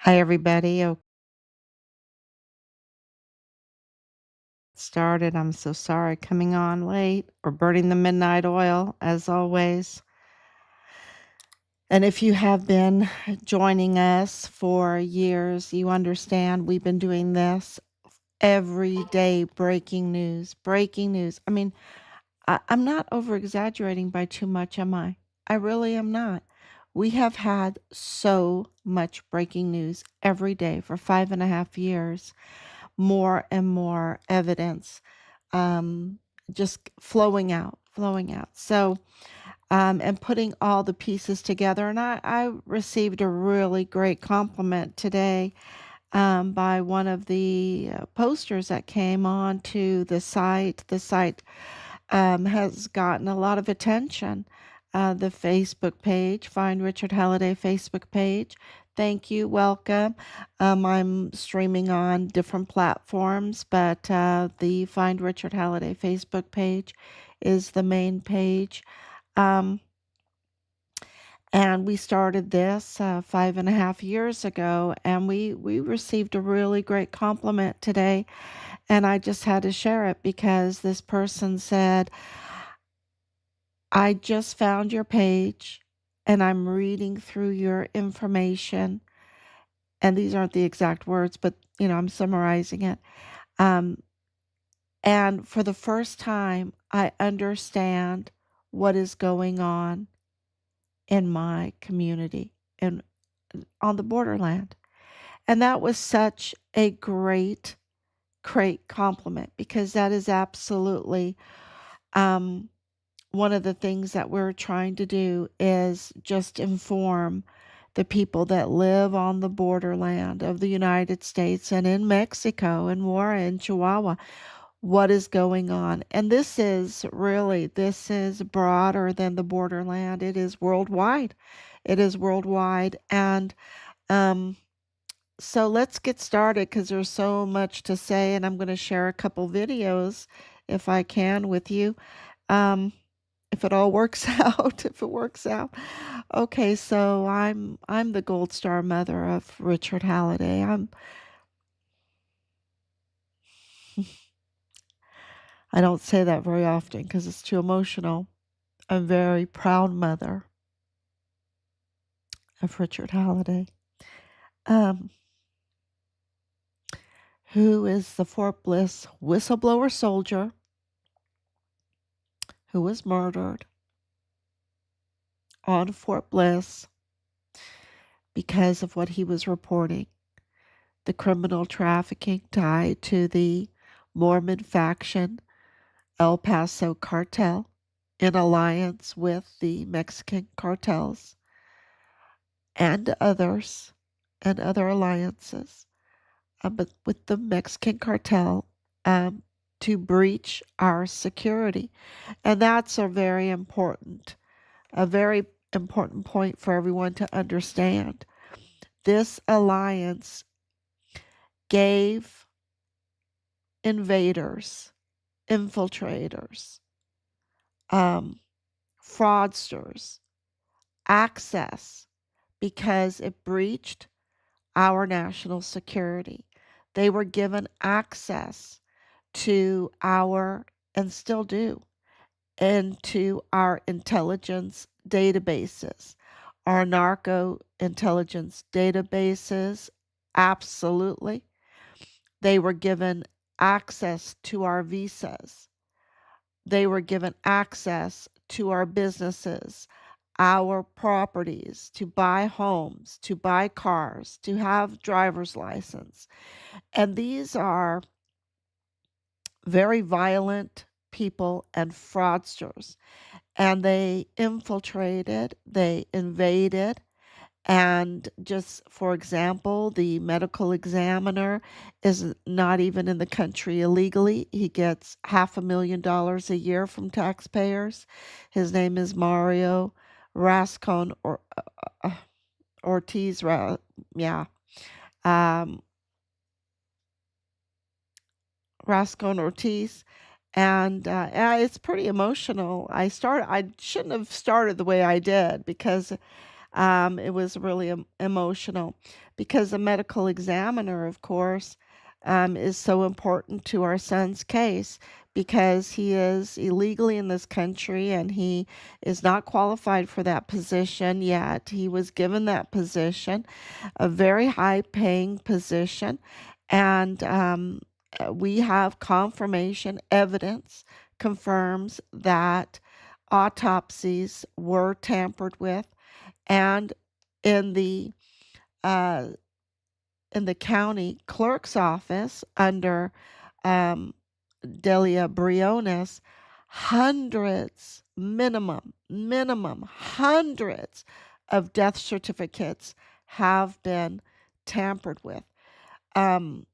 Hi, everybody. Started. I'm so sorry coming on late or burning the midnight oil, as always. And if you have been joining us for years, you understand we've been doing this every day. Breaking news, breaking news. I mean, I'm not over exaggerating by too much, am I? I really am not. We have had so much breaking news every day for 5.5 years, more and more evidence um, just flowing out, flowing out. And putting all the pieces together. And I received a really great compliment today by one of the posters that came on to the site. The site has gotten a lot of attention. The Facebook page, Find Richard Halliday Facebook page. Thank you. Welcome. I'm streaming on different platforms, but the Find Richard Halliday Facebook page is the main page. Um, and we started this 5.5 years ago, and we received a really great compliment today. And I just had to share it because this person said, I just found your page and I'm reading through your information. And these aren't the exact words, but I'm summarizing it. Um, and for the first time, I understand what is going on in my community and on the borderland. And that was such a great, great compliment because that is absolutely um, one of the things that we're trying to do is just inform the people that live on the borderland of the United States and in Mexico and war in Chihuahua what is going on. And this is broader than the borderland. It is worldwide. It is worldwide. And um, so let's get started because there's so much to say, and I'm going to share a couple videos if I can with you. Um, if it all works out, if it works out. Okay, so I'm the gold star mother of Richard Halliday. I don't say that very often because it's too emotional. I'm a very proud mother of Richard Halliday, um, who is the Fort Bliss whistleblower soldier who was murdered on Fort Bliss because of what he was reporting. The criminal trafficking tied to the Mormon faction El Paso cartel in alliance with the Mexican cartels and others and other alliances, but with the Mexican cartel um, to breach our security. And that's a very important point for everyone to understand. This alliance gave invaders, infiltrators, um, fraudsters access because it breached our national security. They were given access to and still do, into our intelligence databases, our narco intelligence databases. Absolutely. They were given access to our visas. They were given access to our businesses, our properties, to buy homes, to buy cars, to have driver's license. And these are very violent people and fraudsters. And they infiltrated, they invaded, and just for example, the medical examiner is not even in the country illegally. He gets $500,000 a year from taxpayers. His name is Mario Rascon or Ortiz. Yeah, um, Rascon Ortiz. And it's pretty emotional. I shouldn't have started the way I did because It was really emotional because the medical examiner, of course, is so important to our son's case because he is illegally in this country and he is not qualified for that position yet. He was given that position, a very high paying position, and we have confirmation evidence confirms that autopsies were tampered with, and in the uh, in the county clerk's office under um, Delia Briones, hundreds, minimum, hundreds of death certificates have been tampered with. Um,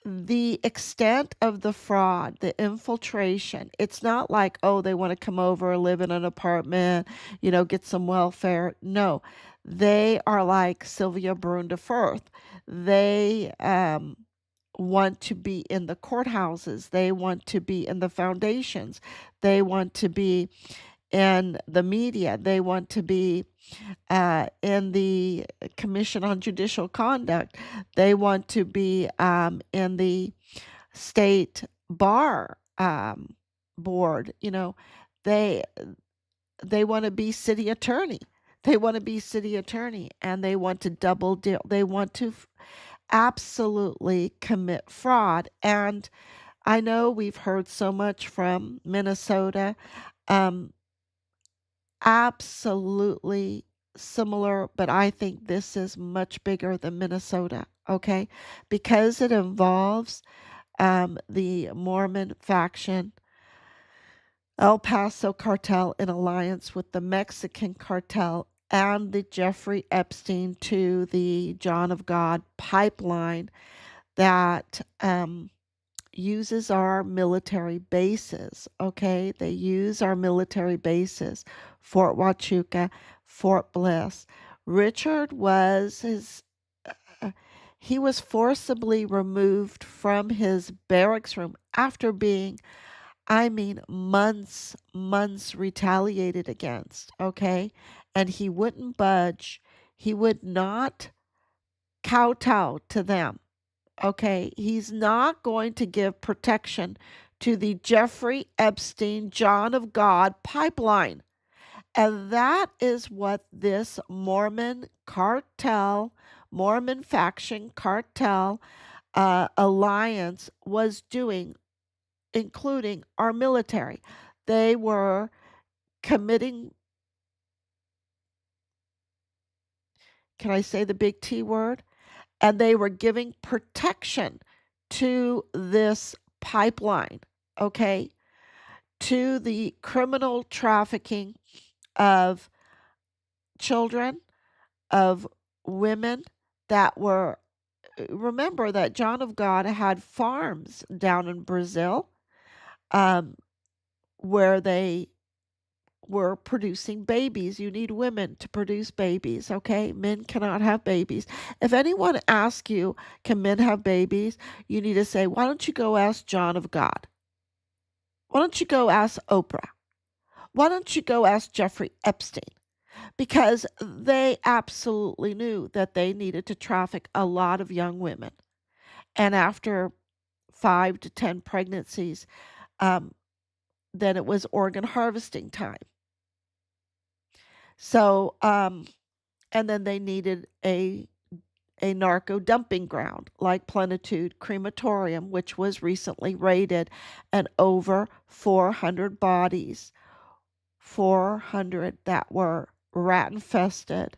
the extent of the fraud, the infiltration, it's not like, oh, they want to come over, live in an apartment, get some welfare. No, they are like Sylvia Brun de Firth. They want to be in the courthouses, they want to be in the foundations, they want to be in the media, they want to be in the Commission on Judicial Conduct. They want to be in the state bar board. They they want to be city attorney. They want to be city attorney, and they want to double deal. They want to absolutely commit fraud. And I know we've heard so much from Minnesota. Um, Absolutely similar, but I think this is much bigger than Minnesota, okay? Because it involves the Mormon faction, El Paso cartel in alliance with the Mexican cartel and the Jeffrey Epstein to the John of God pipeline that uses our military bases, okay? They use our military bases, Fort Huachuca, Fort Bliss. Richard was uh, he was forcibly removed from his barracks room after being, I mean, months retaliated against, okay? And he wouldn't budge. He would not kowtow to them. Okay, he's not going to give protection to the Jeffrey Epstein, John of God pipeline. And that is what this Mormon cartel, Mormon faction cartel alliance was doing, including our military. They were committing, can I say the big T word? And they were giving protection to this pipeline, okay, to the criminal trafficking of children, of women that were. Remember that John of God had farms down in Brazil um, where they were producing babies. You need women to produce babies, okay? Men cannot have babies. If anyone asks you, can men have babies? You need to say, why don't you go ask John of God? Why don't you go ask Oprah? Why don't you go ask Jeffrey Epstein? Because they absolutely knew that they needed to traffic a lot of young women. And after 5 to 10 pregnancies, um, then it was organ harvesting time. So, and then they needed a narco dumping ground like Plenitude Crematorium, which was recently raided, and over 400 bodies, 400 that were rat infested,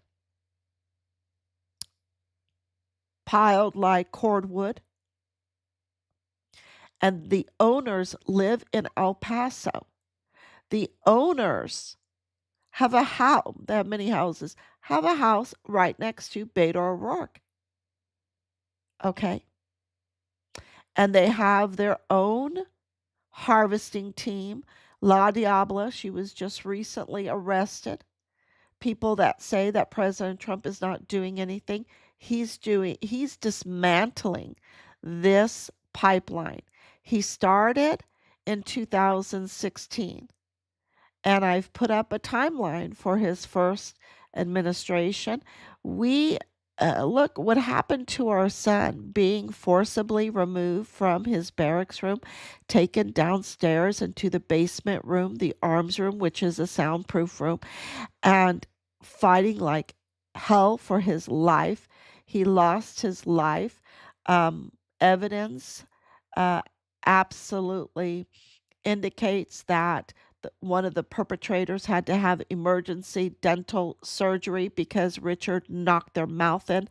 piled like cordwood. And the owners live in El Paso. The owners have a house, they have many houses, have a house right next to Beto O'Rourke. Okay. And they have their own harvesting team. La Diabla, she was just recently arrested. People that say that President Trump is not doing anything, he's dismantling this pipeline. He started in 2016, and I've put up a timeline for his first administration. We look what happened to our son being forcibly removed from his barracks room, taken downstairs into the basement room, the arms room, which is a soundproof room, and fighting like hell for his life. He lost his life. Evidence uh, absolutely indicates that one of the perpetrators had to have emergency dental surgery because Richard knocked their mouth in.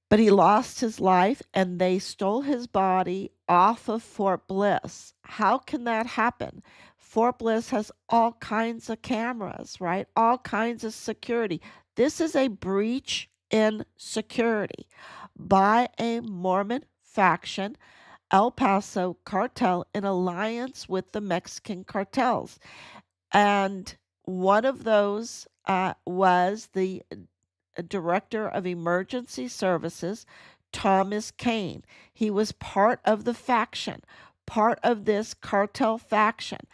But he lost his life and they stole his body off of Fort Bliss. How can that happen? Fort Bliss has all kinds of cameras, right? All kinds of security. This is a breach in security by a Mormon faction, El Paso cartel, in alliance with the Mexican cartels. And one of those was the Director of Emergency Services, Thomas Kane. He was part of the faction, part of this cartel faction,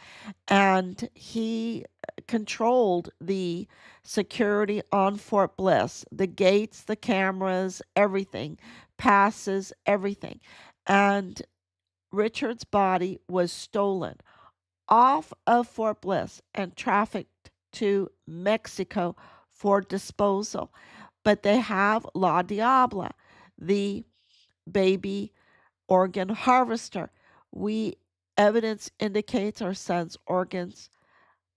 and he controlled the security on Fort Bliss, the gates, the cameras, everything, passes, everything. And Richard's body was stolen off of Fort Bliss and trafficked to Mexico for disposal. But they have La Diabla, the baby organ harvester. We Evidence indicates our son's organs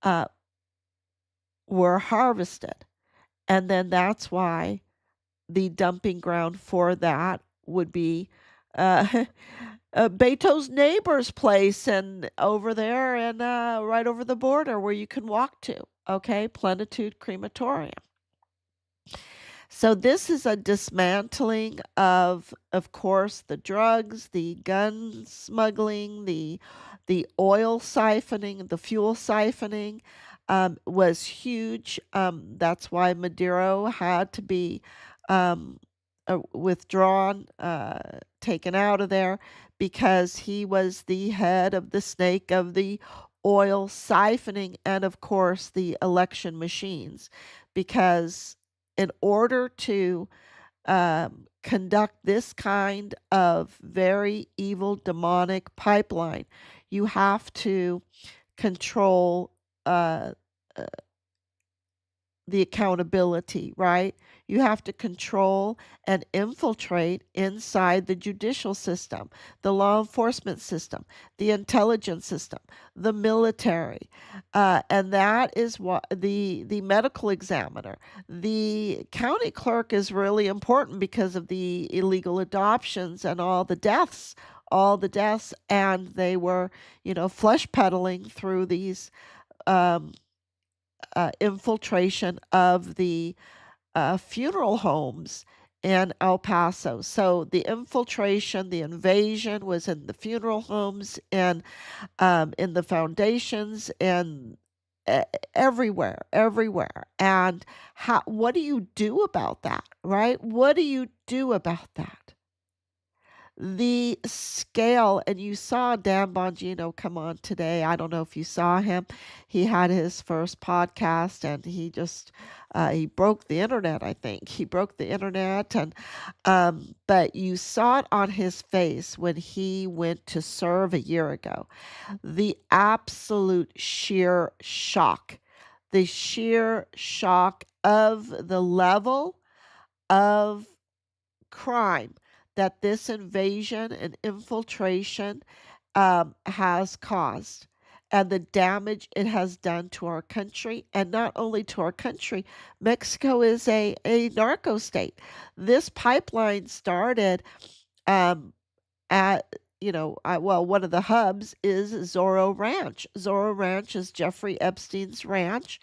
uh, were harvested, and then that's why the dumping ground for that would be uh, Beto's neighbor's place, and over there, and right over the border where you can walk to. Okay, Plenitude Crematorium. So this is a dismantling of course, the drugs, the gun smuggling, the oil siphoning, the fuel siphoning was huge. That's why Maduro had to be um, withdrawn, taken out of there, because he was the head of the snake of the oil siphoning and, of course, the election machines. Because in order to conduct this kind of very evil demonic pipeline, you have to control uh, uh, the accountability, right? You have to control and infiltrate inside the judicial system, the law enforcement system, the intelligence system, the military, and that is what the medical examiner, the county clerk is really important because of the illegal adoptions and all the deaths, and they were, flesh peddling through these. Um, Infiltration of the funeral homes in El Paso. So the infiltration, the invasion was in the funeral homes and in the foundations and everywhere, everywhere. And what do you do about that, right? What do you do about that? The scale, and you saw Dan Bongino come on today. I don't know if you saw him. He had his first podcast, and he just he broke the internet. I think he broke the internet, and but you saw it on his face when he went to serve a year ago. The absolute sheer shock of the level of crime that this invasion and infiltration has caused, and the damage it has done to our country, and not only to our country. Mexico is a narco state. This pipeline started um, at one of the hubs is Zorro Ranch. Zorro Ranch is Jeffrey Epstein's ranch.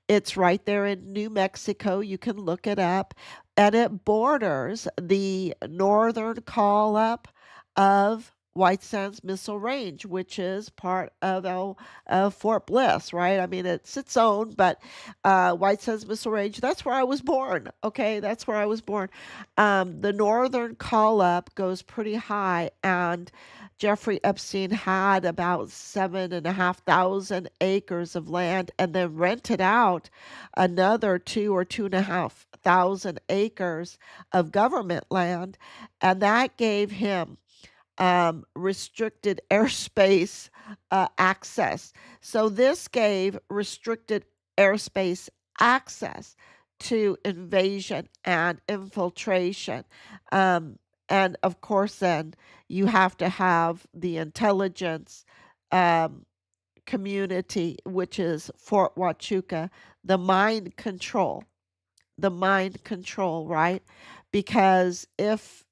It's right there in New Mexico. You can look it up. And it borders the northern call up of White Sands Missile Range, which is part of Fort Bliss, right? I mean, it's its own, but White Sands Missile Range, that's where I was born. Okay, that's where I was born. The northern call up goes pretty high, and Jeffrey Epstein had about 7,500 acres of land and then rented out another 2,500 acres of government land. And that gave him restricted airspace access. So this gave restricted airspace access to invasion and infiltration. Um, and of course, then you have to have the intelligence um, community, which is Fort Huachuca, the mind control right? Because if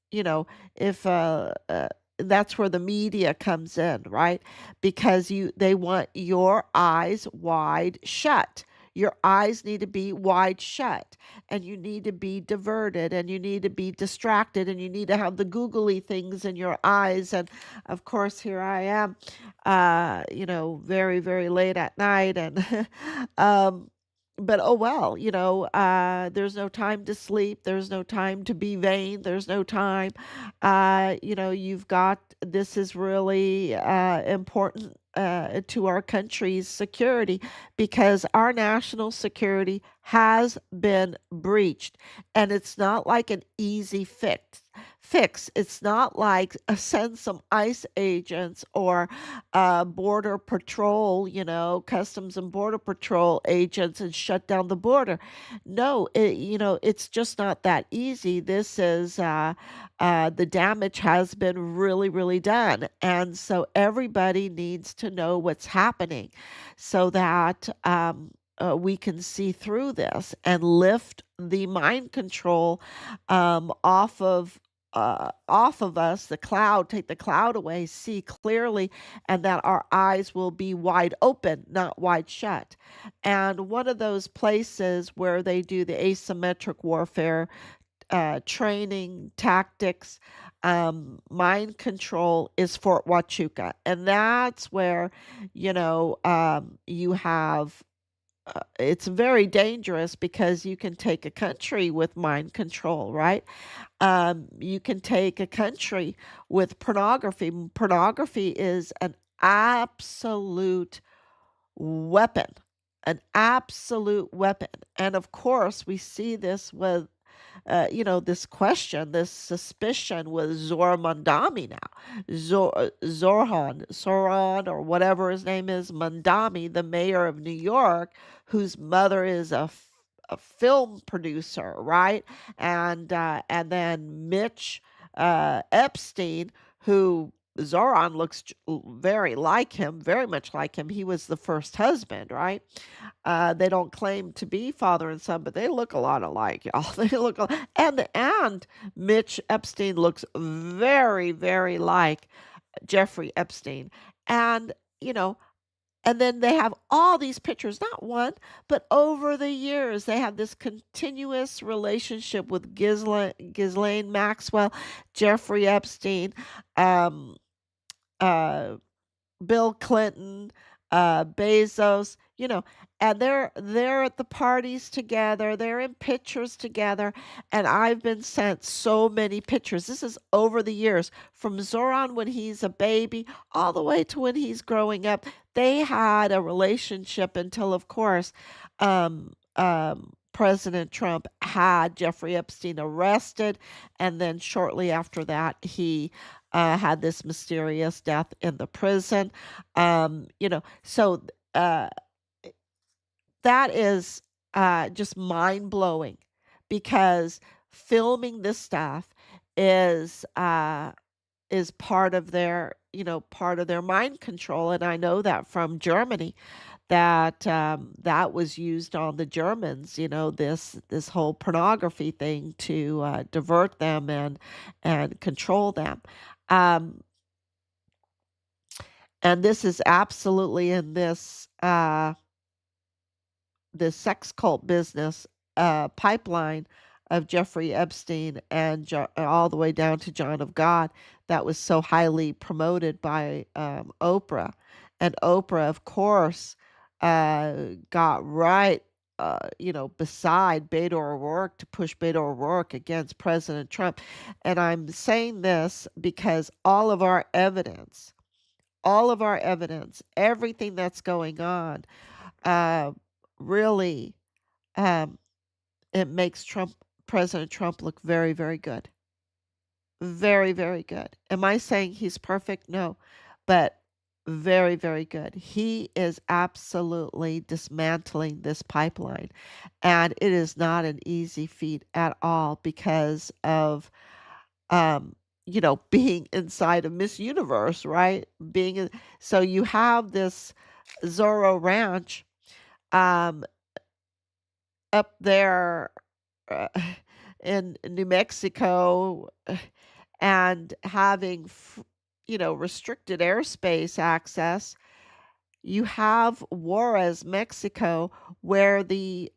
that's where the media comes in, right? Because they want your eyes wide shut. Your eyes need to be wide shut, and you need to be diverted, and you need to be distracted, and you need to have the googly things in your eyes. And of course, here I am, very, very late at night, and um, but oh well, there's no time to sleep, there's no time to be vain, there's no time. You've got this is really important to our country's security, because our national security has been breached, and it's not like an easy fix. It's not like send some ICE agents or border patrol, customs and border patrol agents, and shut down the border. No, it's just not that easy. This is the damage has been really, really done. And so everybody needs to know what's happening, so that we can see through this and lift the mind control off of us, the cloud, take the cloud away, see clearly, and that our eyes will be wide open, not wide shut. And one of those places where they do the asymmetric warfare training tactics, mind control, is Fort Huachuca. And that's where, you have it's very dangerous, because you can take a country with mind control, right? You can take a country with pornography. Pornography is an absolute weapon, an absolute weapon. And of course, we see this with this question, this suspicion with Zohar Mandami now. Zoran, or whatever his name is, Mandami, the mayor of New York, whose mother is a film producer, right? And then Mitch Epstein, who Zoran looks very like him, very much like him. He was the first husband, right? They don't claim to be father and son, but they look a lot alike, y'all. They look, and Mitch Epstein looks very, very like Jeffrey Epstein, and you know, and then they have all these pictures, not one, but over the years, they have this continuous relationship with Ghislaine Maxwell, Jeffrey Epstein, um, uh, Bill Clinton, Bezos, and they're at the parties together. They're in pictures together, and I've been sent so many pictures. This is over the years, from Zoran when he's a baby all the way to when he's growing up. They had a relationship until, of course, President Trump had Jeffrey Epstein arrested, and then shortly after that, he had this mysterious death in the prison. So uh, that is just mind blowing, because filming this stuff is uh, is part of their mind control, and I know that from Germany, that that was used on the Germans. This whole pornography thing to divert them and control them. Um, and this is absolutely in this sex cult business pipeline. of Jeffrey Epstein and all the way down to John of God that was so highly promoted by Oprah. And Oprah, of course, got right, beside Beto O'Rourke to push Beto O'Rourke against President Trump. And I'm saying this because all of our evidence, everything that's going on, uh, really, um, it makes President Trump look very, very good. Very, very good. Am I saying he's perfect? No, but very, very good. He is absolutely dismantling this pipeline. And it is not an easy feat at all because of, um, being inside of Miss Universe, right? So you have this Zorro Ranch um, up there uh, in New Mexico and having, restricted airspace access. You have Juarez, Mexico, where the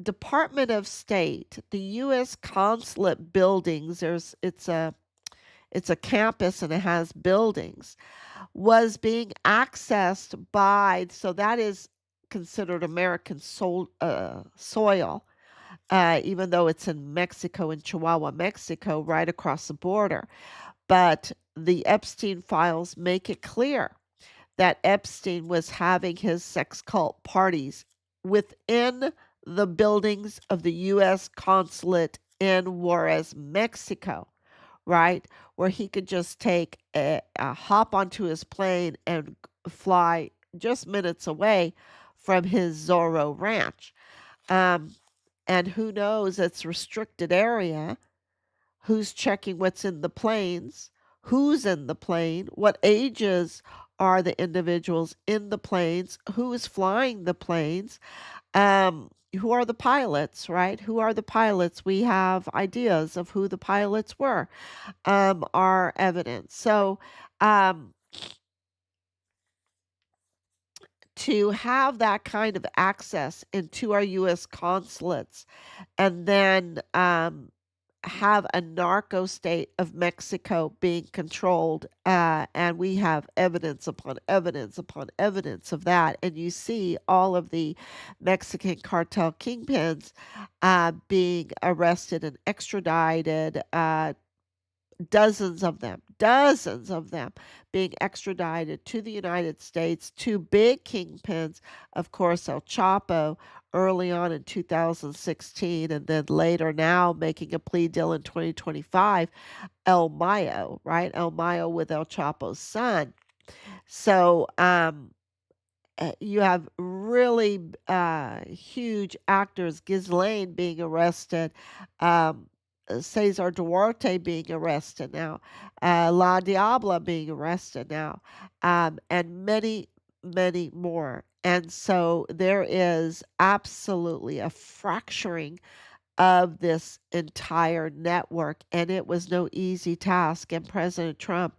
Department of State, the U.S. consulate buildings, it's a campus and it has buildings, was being accessed by, so that is considered American soil, even though it's in Mexico, in Chihuahua, Mexico, right across the border. But the Epstein files make it clear that Epstein was having his sex cult parties within the buildings of the U.S. consulate in Juarez, Mexico, right? Where he could just take a hop onto his plane and fly just minutes away from his Zorro Ranch. Um, and who knows, it's restricted area. Who's checking what's in the planes? Who's in the plane? What ages are the individuals in the planes? Who is flying the planes? Who are the pilots, right? Who are the pilots? We have ideas of who the pilots were, are evidence. So, um, to have that kind of access into our U.S. consulates and then have a narco state of Mexico being controlled, and we have evidence upon evidence upon evidence of that. And you see all of the Mexican cartel kingpins being arrested and extradited, dozens of them being extradited to the United States. Two big kingpins, of course, El Chapo early on in 2016, and then later now making a plea deal in 2025, El Mayo, right? El Mayo with El Chapo's son. So, you have really huge actors, Ghislaine being arrested, um, Cesar Duarte being arrested now, La Diabla being arrested now, and many, many more. And so there is absolutely a fracturing of this entire network, and it was no easy task. And President Trump,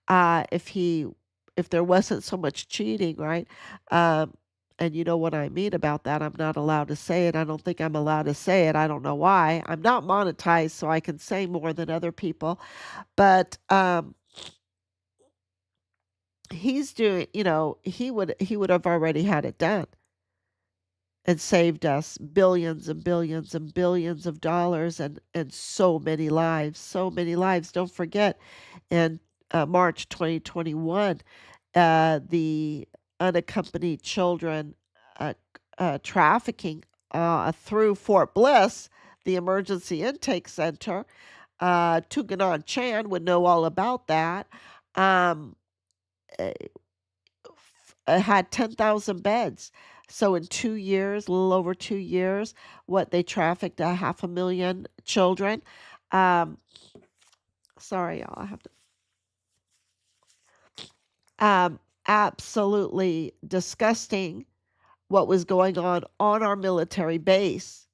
if there wasn't so much cheating, right? Um, and you know what I mean about that. I'm not allowed to say it. I don't think I'm allowed to say it. I don't know why. I'm not monetized, so I can say more than other people. But he's doing, he would have already had it done and saved us billions and billions and billions of dollars and so many lives, so many lives. Don't forget, in March 2021, the unaccompanied children uh, trafficking through Fort Bliss, the emergency intake center. Tuganon Chan would know all about that. Um, uh, had 10,000 beds. So in 2 years, a little over 2 years, what they trafficked 500,000 children. Um, sorry, y'all, I have to. Absolutely disgusting what was going on our military base,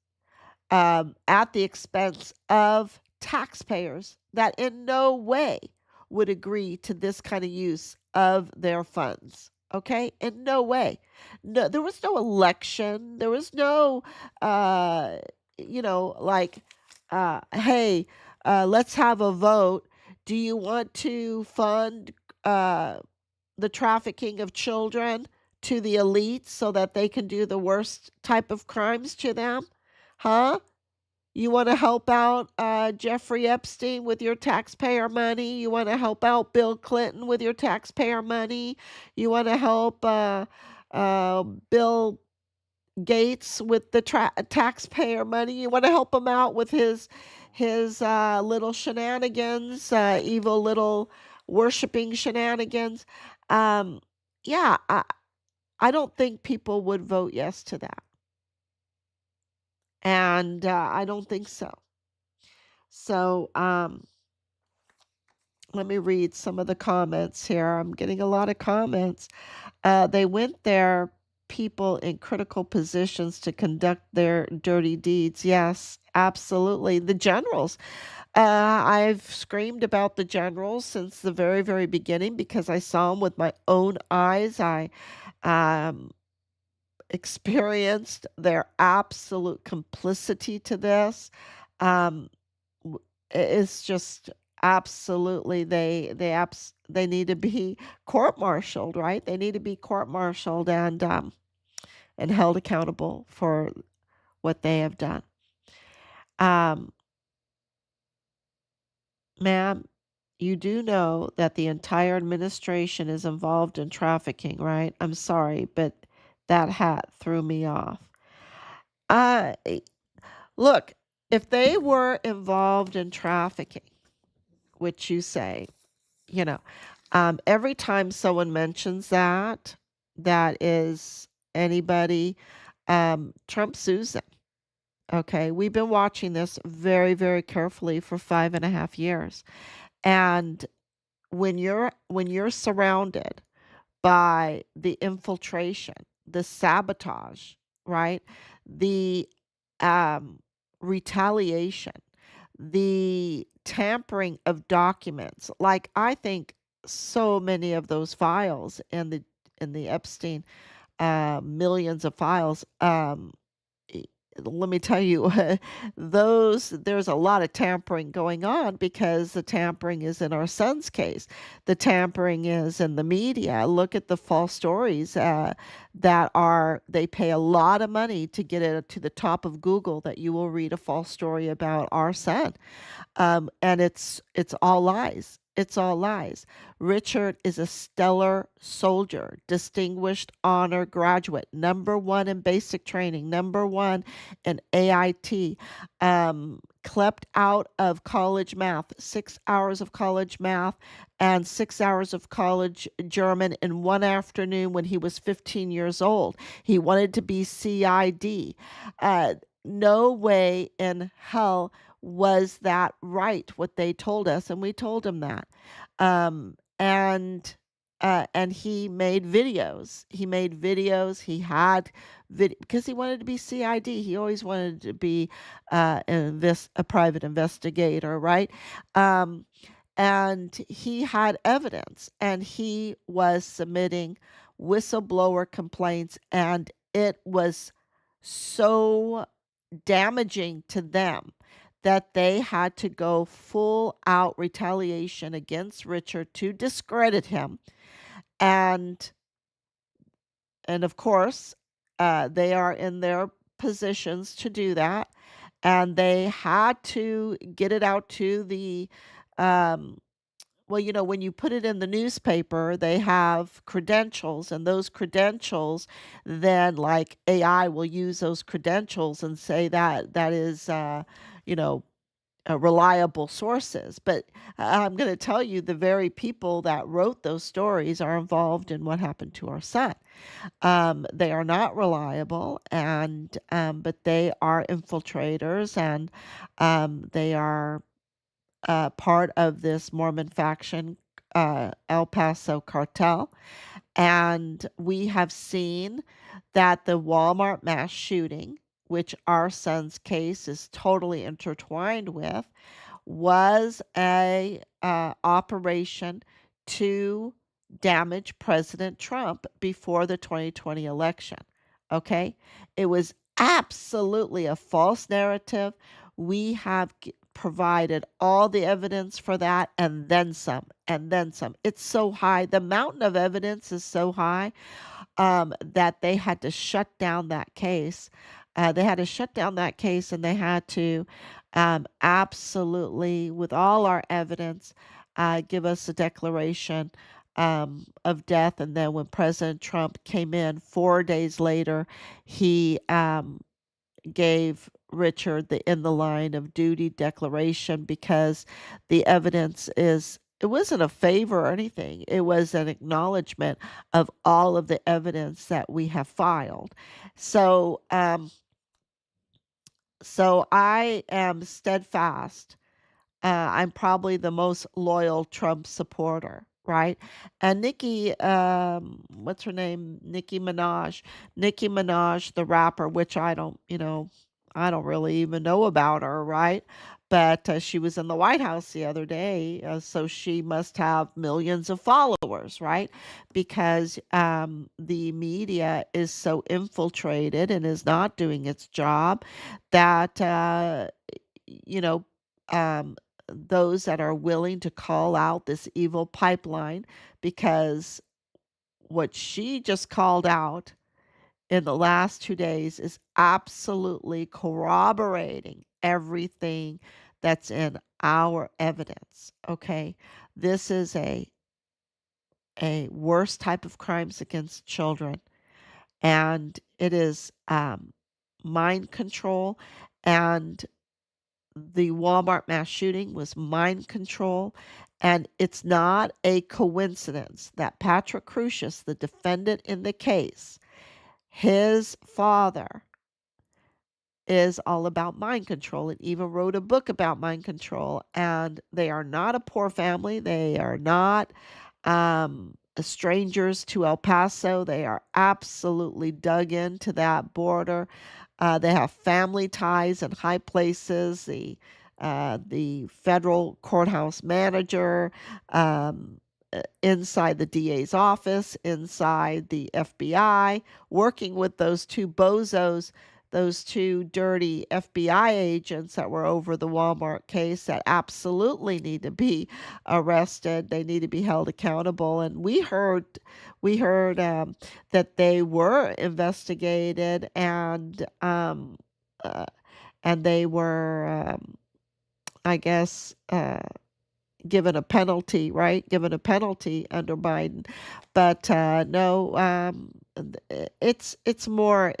at the expense of taxpayers that in no way would agree to this kind of use of their funds. Okay, in no way. No, there was no election. There was no, like Hey, let's have a vote. Do you want to fund uh, the trafficking of children to the elites so that they can do the worst type of crimes to them? Huh? You want to help out Jeffrey Epstein with your taxpayer money? You want to help out Bill Clinton with your taxpayer money? You want to help Bill Gates with the taxpayer money? You want to help him out with his little shenanigans, evil little worshiping shenanigans? Um, yeah, I don't think people would vote yes to that, and I don't think so. So, let me read some of the comments here. I'm getting a lot of comments. They went there, people in critical positions to conduct their dirty deeds. Yes, absolutely. The generals. I've screamed about the generals since the very, very beginning because I saw them with my own eyes. I um, experienced their absolute complicity to this. Um, it's just absolutely they need to be court-martialed, right? They need to be court-martialed and held accountable for what they have done. Um, Ma'am, you do know that the entire administration is involved in trafficking, right? I'm sorry, but that hat threw me off. Uh, eh, Look, if they were involved in trafficking, which you say, you know, every time someone mentions that, that is anybody, Trump sues them. Okay, we've been watching this very, very carefully for 5.5 years, and when you're surrounded by the infiltration, the sabotage, right? The um, retaliation, the tampering of documents. Like I think so many of those files in the Epstein millions of files. e- Let me tell you, there's a lot of tampering going on because the tampering is in our son's case. The tampering is in the media. Look at the false stories they pay a lot of money to get it to the top of Google that you will read a false story about our son. And it's all lies. It's all lies. Richard is a stellar soldier, distinguished honor graduate, number one in basic training, number one in AIT, clept out of college math, 6 hours of college math and 6 hours of college German in one afternoon when he was 15 years old. He wanted to be CID. No way in hell was that right what they told us, and we told him that. And he made videos. He had because he wanted to be CID. He always wanted to be a private investigator, right? um, and he had evidence, and he was submitting whistleblower complaints, and it was so damaging to them that they had to go full out retaliation against Richard to discredit him. And and of course, they are in their positions to do that, and they had to get it out to the um, well, when you put it in the newspaper, they have credentials, and those credentials, then like AI will use those credentials and say that that is, you know, reliable sources. But I'm going to tell you, the very people that wrote those stories are involved in what happened to our son. They are not reliable, and but they are infiltrators, and they are part of this Mormon faction, El Paso cartel. And we have seen that the Walmart mass shooting, which our son's case is totally intertwined with, was a operation to damage President Trump before the 2020 election. Okay, it was absolutely a false narrative. We have provided all the evidence for that and then some, and then some. It's so high. The mountain of evidence is so high that they had to shut down that case. They had to shut down that case and they had to absolutely, with all our evidence, give us a declaration of death. And then when President Trump came in 4 days later, he gave Richard the in the line of duty declaration because the evidence is it wasn't a favor or anything. It was an acknowledgement of all of the evidence that we have filed. So, so I am steadfast. I'm probably the most loyal Trump supporter, right? And what's her name? Nicki Minaj, the rapper, which I don't really even know about her, right? But she was in the White House the other day, so she must have millions of followers, right? Because the media is so infiltrated and is not doing its job that, you know, um, those that are willing to call out this evil pipeline because what she just called out in the last 2 days is absolutely corroborating everything that's in our evidence. Okay. This is a worse type of crimes against children, and it is mind control, and the Walmart mass shooting was mind control. And it's not a coincidence that Patrick Crusius, the defendant in the case, his father is all about mind control and even wrote a book about mind control. And they are not a poor family. They are not strangers to El Paso. They are absolutely dug into that border. They have family ties in high places. The federal courthouse manager, inside the DA's office, inside the FBI, working with those two bozos, those two dirty FBI agents that were over the Walmart case that absolutely need to be arrested. They need to be held accountable. And we heard that they were investigated uh, and they were, I guess, given a penalty, right? Given a penalty under Biden, but no, it's more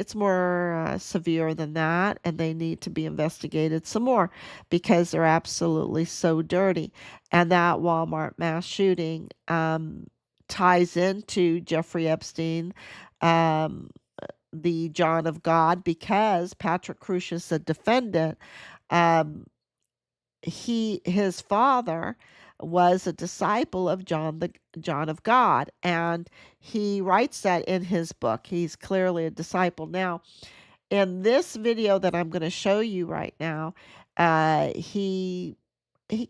severe than that, and they need to be investigated some more because they're absolutely so dirty. And that Walmart mass shooting ties into Jeffrey Epstein, um, the John of God, because Patrick Crusius, the defendant, um, his father was a disciple of John of God, and he writes that in his book. He's clearly a disciple. Now, in this video that I'm going to show you right now, he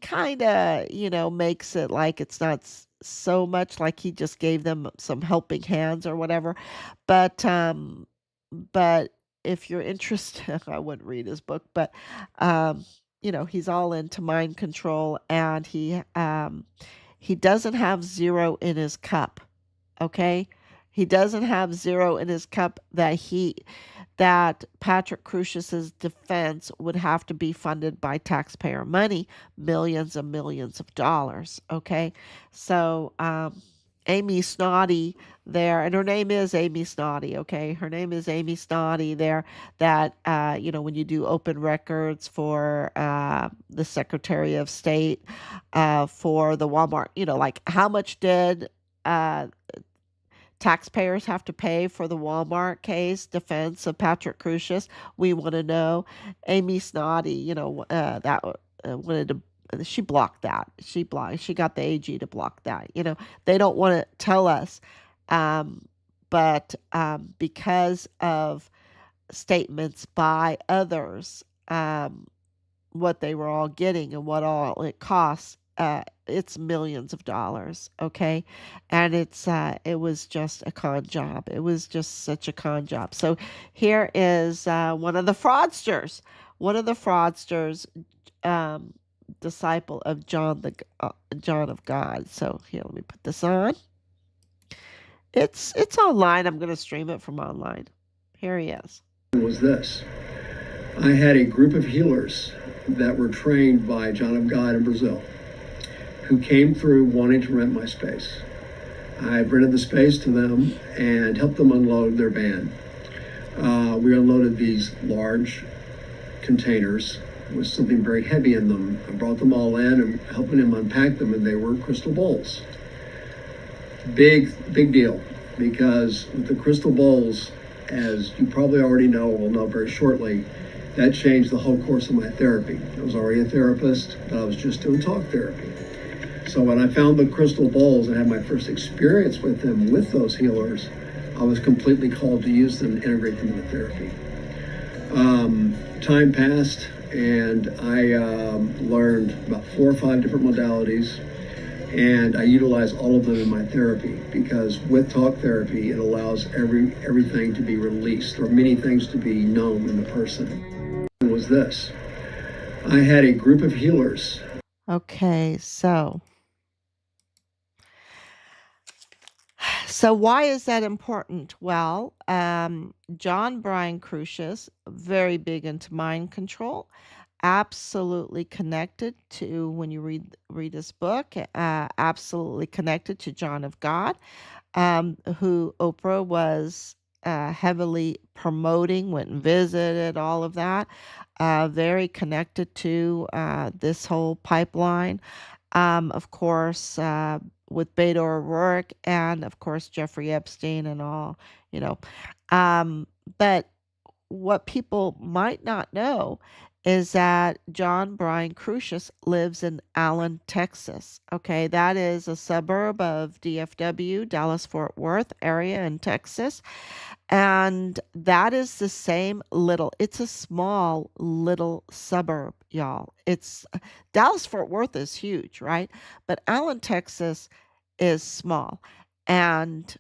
kind of, makes it like it's not so much like he just gave them some helping hands or whatever. But if you're interested, I wouldn't read his book, but um, he's all into mind control, and he doesn't have zero in his cup. Okay, he doesn't have zero in his cup that Patrick Crusius's defense would have to be funded by taxpayer money, millions and millions of dollars. Okay, so Amy Snoddy there, and her name is Amy Snoddy. Okay, her name is Amy Snoddy there. That when you do open records for the Secretary of State for the Walmart, like how much did uh, taxpayers have to pay for the Walmart case defense of Patrick Crusius? We want to know. Amy Snoddy, that wanted to. She blocked that. She got the AG to block that. They don't want to tell us, but because of statements by others, what they were all getting and what all it costs. It's millions of dollars, okay? And it was just a con job. It was just such a con job. So here is one of the fraudsters. one of the fraudsters, um, disciple of John of God. So here, let me put this on. It's online. I'm going to stream it from online. Here he is. Was this. I had a group of healers that were trained by John of God in Brazil who came through wanting to rent my space. I rented the space to them and helped them unload their van. We unloaded these large containers with something very heavy in them. I brought them all in and helping them unpack them, and they were crystal bowls. Big deal, because with the crystal bowls, as you probably already know, will know very shortly, that changed the whole course of my therapy. I was already a therapist, but I was just doing talk therapy. So when I found the crystal bowls and had my first experience with them, with those healers, I was completely called to use them and integrate them into therapy. Time passed, and I learned about 4 or 5 different modalities, and I utilize all of them in my therapy, because with talk therapy, it allows everything to be released, or many things to be known in the person. It was this. I had a group of healers. Okay, so why is that important? Well, John Brian Crucius, very big into mind control, absolutely connected to, when you read this book, absolutely connected to John of God, who Oprah was heavily promoting, went and visited, all of that. Very connected to this whole pipeline. Of course, with Beto O'Rourke, and of course Jeffrey Epstein and all, you know. But what people might not know is that John Brian Crucius lives in Allen, Texas. Okay, that is a suburb of DFW, Dallas Fort Worth area in Texas. And that is the same little, it's a small little suburb, y'all. It's Dallas Fort Worth is huge, right? But Allen, Texas is small. And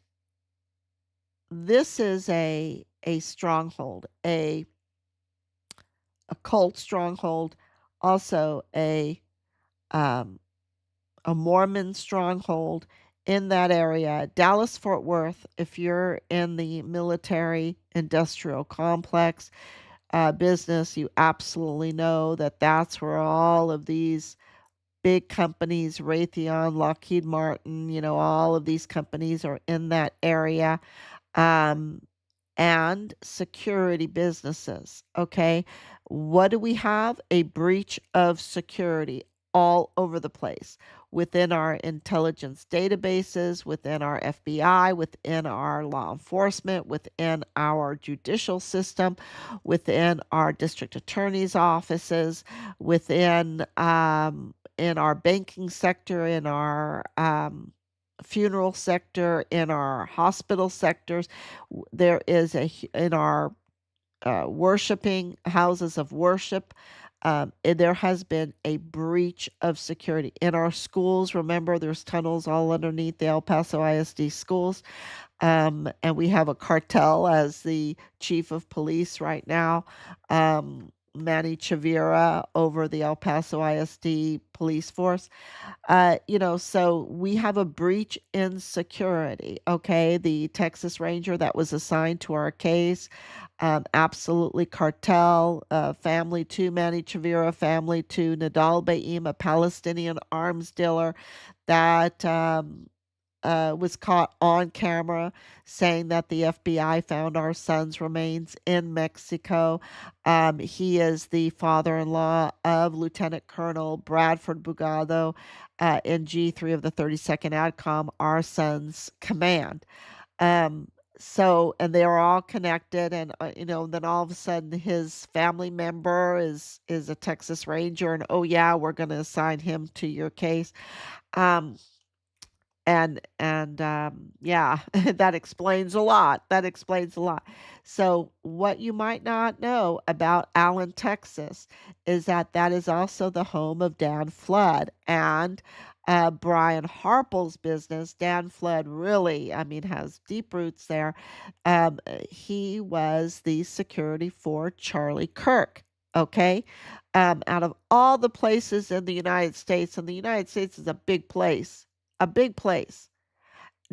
this is a stronghold, a cult stronghold, also a Mormon stronghold in that area. Dallas Fort Worth, if you're in the military industrial complex business, you absolutely know that that's where all of these big companies, Raytheon, Lockheed Martin, all of these companies are in that area. Um, and security businesses. Okay. What do we have? A breach of security all over the place, within our intelligence databases, within our FBI, within our law enforcement, within our judicial system, within our district attorney's offices, within in our banking sector, in our funeral sector, in our hospital sectors. There is in our worshiping houses of worship. There has been a breach of security in our schools. Remember, there's tunnels all underneath the El Paso ISD schools. And we have a cartel as the chief of police right now, Manny Chavira, over the El Paso ISD police force. So we have a breach in security. Okay. The Texas Ranger that was assigned to our case, absolutely cartel, family to Manny Chavira, family to Nadal Baim, a Palestinian arms dealer that was caught on camera saying that the FBI found our son's remains in Mexico. He is the father-in-law of Lieutenant Colonel Bradford Bugado in G3 of the 32nd ADCOM, our son's command. And they are all connected, and then all of a sudden his family member is a Texas Ranger, and oh yeah, we're going to assign him to your case. Um, yeah, that explains a lot. That explains a lot. So what you might not know about Allen, Texas, is that that is also the home of Dan Flood and Brian Harple's business. Dan Flood really, has deep roots there. He was the security for Charlie Kirk. Okay. Out of all the places in the United States, and the United States is a big place.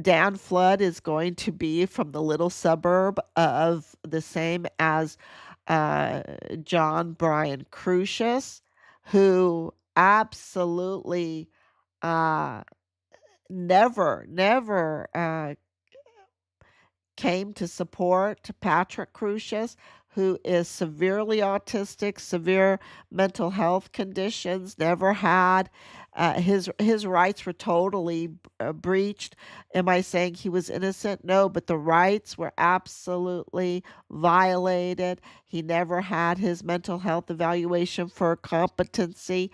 Dan Flood is going to be from the little suburb of the same as uh, John Brian Crucius, who absolutely uh, never came to support Patrick Crucius, who is severely autistic, severe mental health conditions, never had his rights were totally breached. Am I saying he was innocent? No, but the rights were absolutely violated. He never had his mental health evaluation for competency.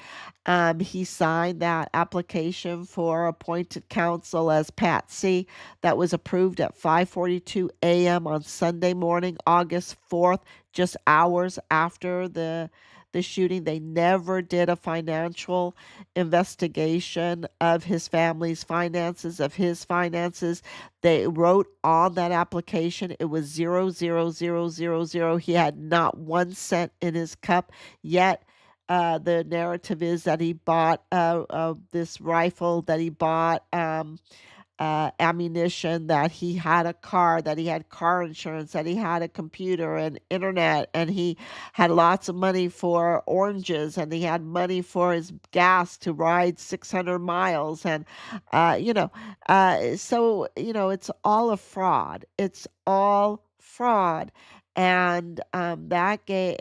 He signed that application for appointed counsel as Patsy that was approved at 5:42 a.m. on Sunday morning, August 4th, just hours after the shooting. They never did a financial investigation of his family's finances, of his finances. They wrote on that application it was 00000. He had not 1 cent in his cup yet. The narrative is that he bought this rifle, that he bought ammunition, that he had a car, that he had car insurance, that he had a computer and internet, and he had lots of money for oranges, and he had money for his gas to ride 600 miles. And, it's all a fraud. It's all fraud. And that gave,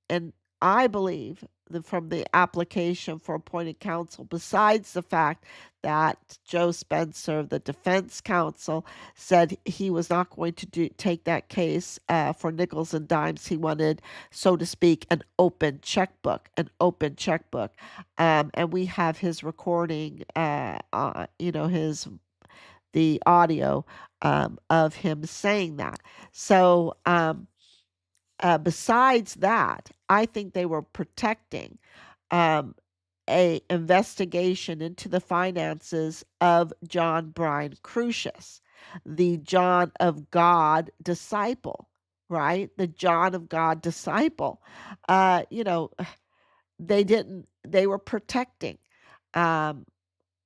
and I believe from the application for appointed counsel, besides the fact that Joe Spencer, the defense counsel, said he was not going to take that case for nickels and dimes. He wanted, so to speak, an open checkbook, and we have his recording, his the audio of him saying that. So, besides that, I think they were protecting um, a investigation into the finances of John Brian Crucius, the John of God disciple, right? The John of God disciple. Uh, you know, they were protecting um,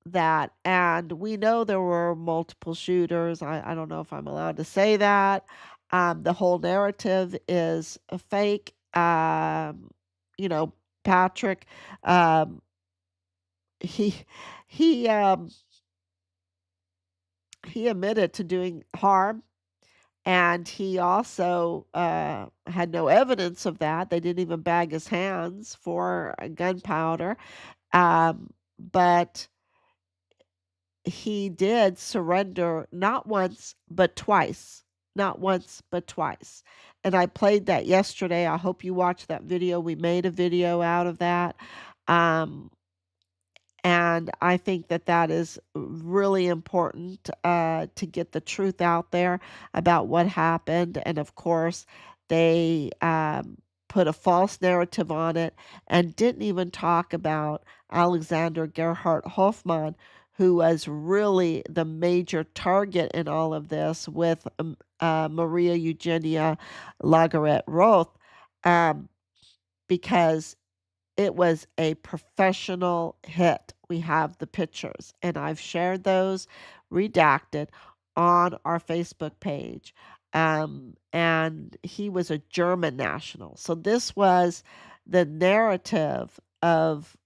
that. And we know there were multiple shooters. I don't know if I'm allowed to say that. The whole narrative is a fake. You know, Patrick, um, he he um he admitted to doing harm, and he also had no evidence of that. They didn't even bag his hands for gunpowder, but he did surrender not once but twice. Not once but twice. And I played that yesterday. I hope you watched that video. We made a video out of that. Um, And I think that that is really important to get the truth out there about what happened. And of course, they put a false narrative on it and didn't even talk about Alexander Gerhard Hofmann, who was really the major target in all of this with Maria Eugenia Lagaret Roth, um, because it was a professional hit. We have the pictures, and I've shared those redacted on our Facebook page. And he was a German national. So this was the narrative of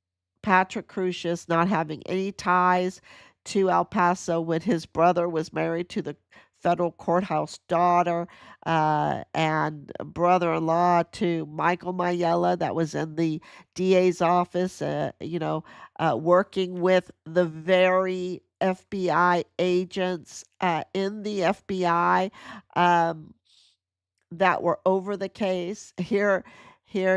Patrick Crucius not having any ties to El Paso when his brother was married to the federal courthouse daughter, and brother-in-law to Michael Mayella that was in the DA's office, working with the very FBI agents in the FBI um, that were over the case. Here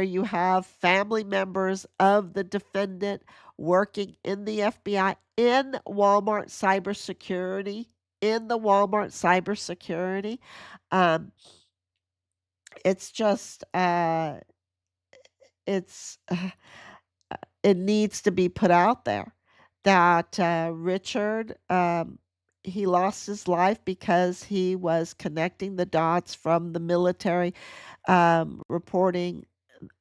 you have family members of the defendant working in the FBI in Walmart cybersecurity, in the Walmart cybersecurity. Um, it's just it's it needs to be put out there that Richard, he lost his life because he was connecting the dots from the military reporting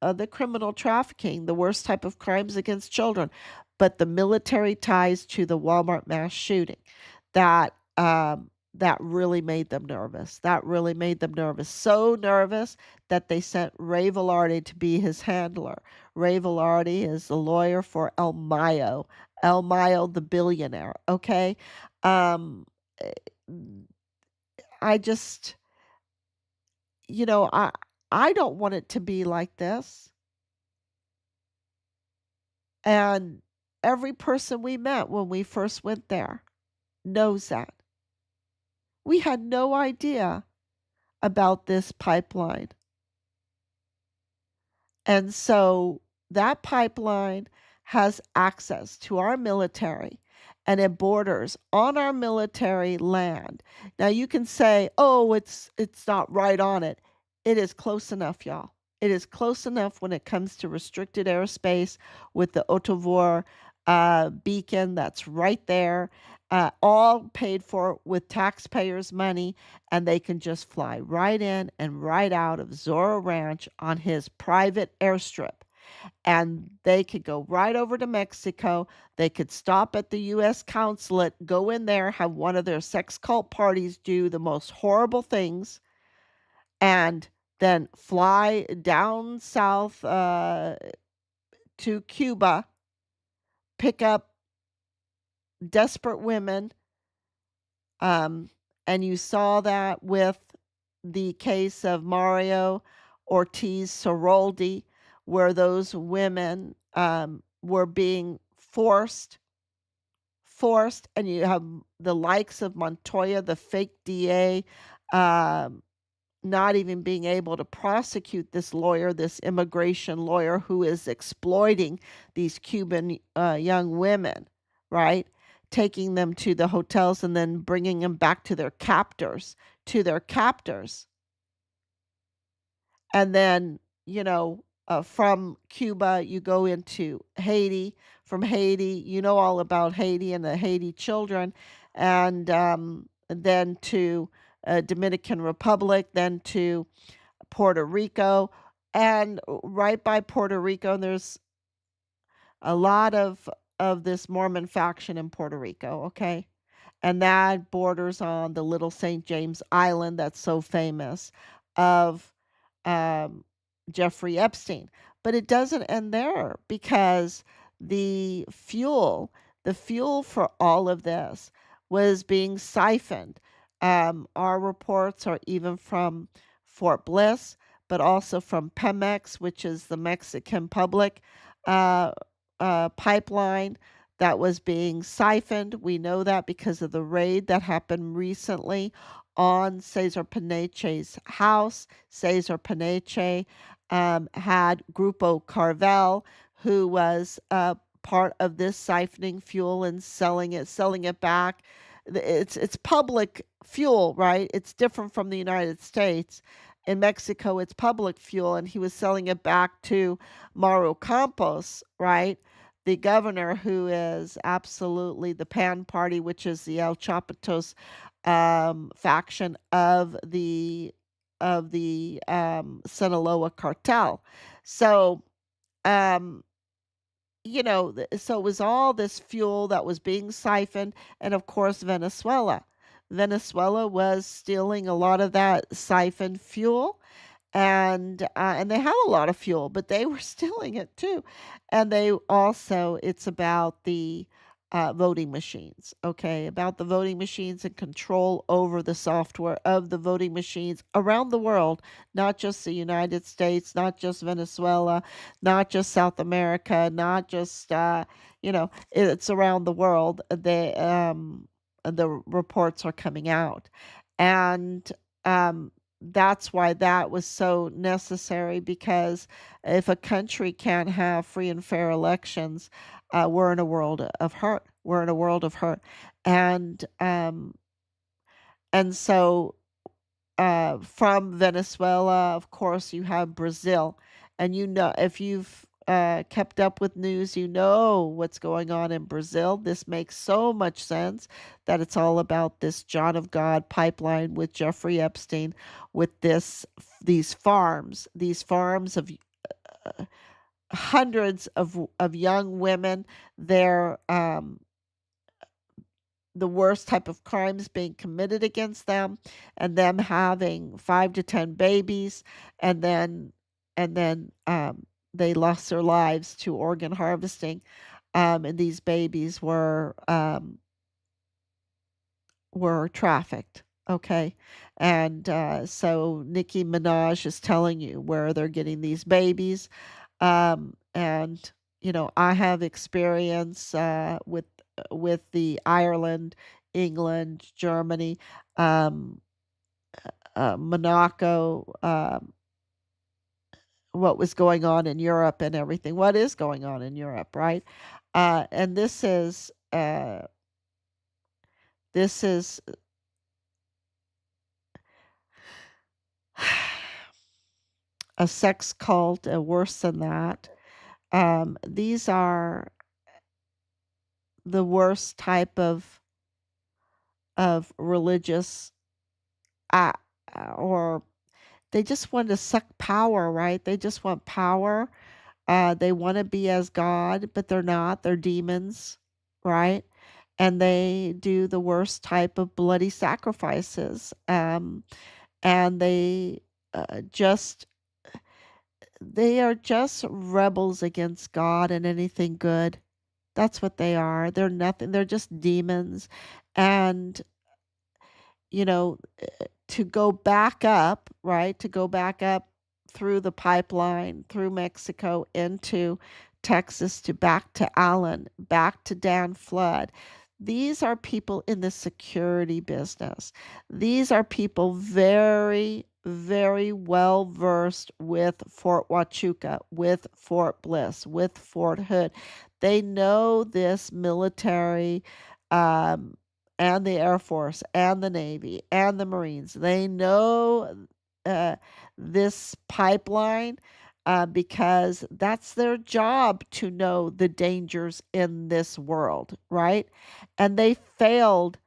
the criminal trafficking, the worst type of crimes against children, but the military ties to the Walmart mass shooting that that really made them nervous. That really made them nervous. So nervous that they sent Ray Velarde to be his handler. Ray Velarde is the lawyer for El Mayo the billionaire. Okay, um, eh, I just, you know, I don't want it to be like this. And every person we met when we first went there knows that. We had no idea about this pipeline. And so that pipeline has access to our military and it borders on our military land. Now you can say, "Oh, it's not right on it." It is close enough, y'all. It is close enough when it comes to restricted airspace with the Otavor beacon that's right there, all paid for with taxpayers' money, and they can just fly right in and right out of Zorro Ranch on his private airstrip. And they could go right over to Mexico. They could stop at the U.S. consulate, go in there, have one of their sex cult parties do the most horrible things, and then fly down south to Cuba, pick up desperate women. And you saw that with the case of Mario Ortiz Soroldi, where those women were being forced, and you have the likes of Montoya, the fake DA, um, not even being able to prosecute this lawyer, this immigration lawyer who is exploiting these Cuban young women, right? Taking them to the hotels and then bringing them back to their captors, And then, from Cuba, you go into Haiti. From Haiti, you know all about Haiti and the Haiti children, and then to Dominican Republic, then to Puerto Rico, and right by Puerto Rico, there's a lot of this Mormon faction in Puerto Rico, okay? And that borders on the Little St. James Island that's so famous of um, Jeffrey Epstein. But it doesn't end there because the fuel, the fuel for all of this was being siphoned. Our reports are even from Fort Bliss, but also from Pemex, which is the Mexican public uh, pipeline that was being siphoned. We know that because of the raid that happened recently on Cesar Paneche's house. Cesar Paneche had Grupo Carvel, who was part of this siphoning fuel and selling it back. It's public fuel, right? It's different from the United States. In Mexico, it's public fuel, and he was selling it back to Mauro Campos, right? The governor, who is absolutely the Pan Party, which is the El Chapitos faction of the Sinaloa cartel. So, um, so it was all this fuel that was being siphoned, and of course, Venezuela. Venezuela was stealing a lot of that siphoned fuel, and they had a lot of fuel, but they were stealing it too. And they also, it's about the voting machines, okay, about the voting machines and control over the software of the voting machines around the world, not just the United States, not just Venezuela, not just South America, not just it's around the world. The reports are coming out, and that's why that was so necessary, because if a country can't have free and fair elections, we're in a world of hurt. We're in a world of hurt, and so from Venezuela, of course, you have Brazil, and if you've kept up with news, you know what's going on in Brazil. This makes so much sense that it's all about this John of God pipeline with Jeffrey Epstein, with these farms hundreds of young women. They're the worst type of crimes being committed against them, and them having 5 to 10 babies, and then they lost their lives to organ harvesting, and these babies were trafficked. Okay, and so Nicki Minaj is telling you where they're getting these babies, and I have experience with the Ireland, England, Germany, um, Monaco, what was going on in Europe and everything. What is going on in Europe, right? And this is a sex cult, worse than that. These are the worst type of religious, uh, or they just want to suck power, right? They just want power. They want to be as God, but they're not. They're demons, right? And they do the worst type of bloody sacrifices. And just they are just rebels against God and anything good. That's what they are. They're nothing. They're just demons. And you know, to go back up, right? To go back up through the pipeline, through Mexico into Texas, to back to Allen, back to Dan Flood. These are people in the security business. These are people very, very well versed with Fort Huachuca, with Fort Bliss, with Fort Hood. They know this military, um, and the Air Force and the Navy and the Marines. They know uh, this pipeline, because that's their job to know the dangers in this world, right? And they failed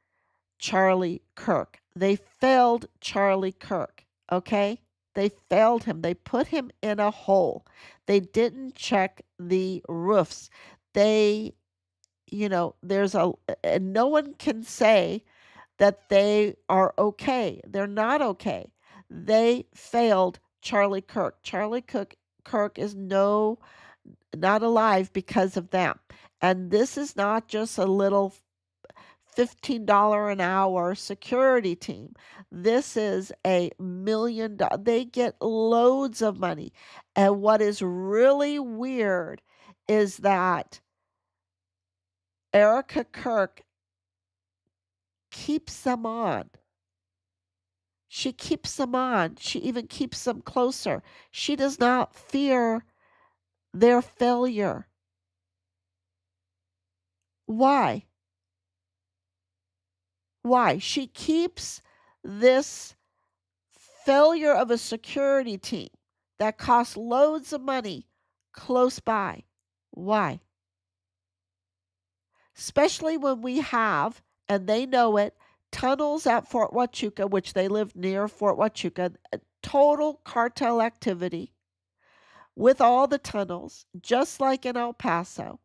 Charlie Kirk. They failed Charlie Kirk, okay? They failed him. They put him in a hole. They didn't check the roofs. They there's a and no one can say that they are okay. They're not okay. They failed Charlie Kirk. Kirk is not alive because of them. And this is not just a little $15 an hour security team. This is $1 million. They get loads of money. And what is really weird is that Erika Kirk keeps them on. She keeps them on. She even keeps them closer. She does not fear their failure. Why? Why? She keeps this failure of a security team that costs loads of money close by. Why? Especially when we have, and they know it, tunnels at Fort Huachuca, which they live near Fort Huachuca, total cartel activity with all the tunnels, just like in El Paso.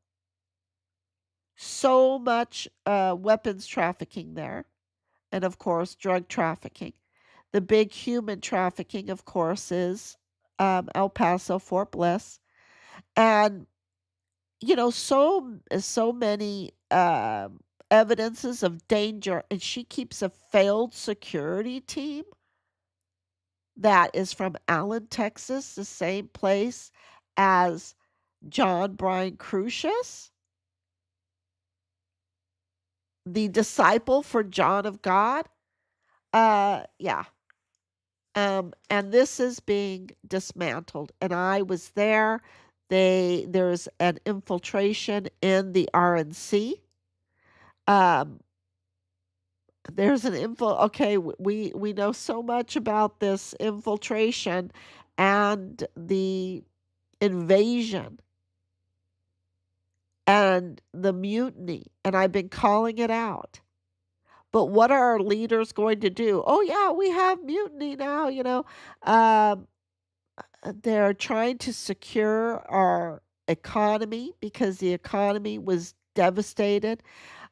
So much weapons trafficking there, and of course, drug trafficking. The big human trafficking, of course, is El Paso, Fort Bliss, and so many evidences of danger, and she keeps a failed security team that is from Allen, Texas, the same place as John Brian Crucius, the disciple for John of God. Yeah. And this is being dismantled. And I was there. There's an infiltration in the RNC. Um, there's an okay, we know so much about this infiltration and the invasion and the mutiny, and I've been calling it out. But what are our leaders going to do? Oh yeah, we have mutiny now. Um, they're trying to secure our economy because the economy was devastated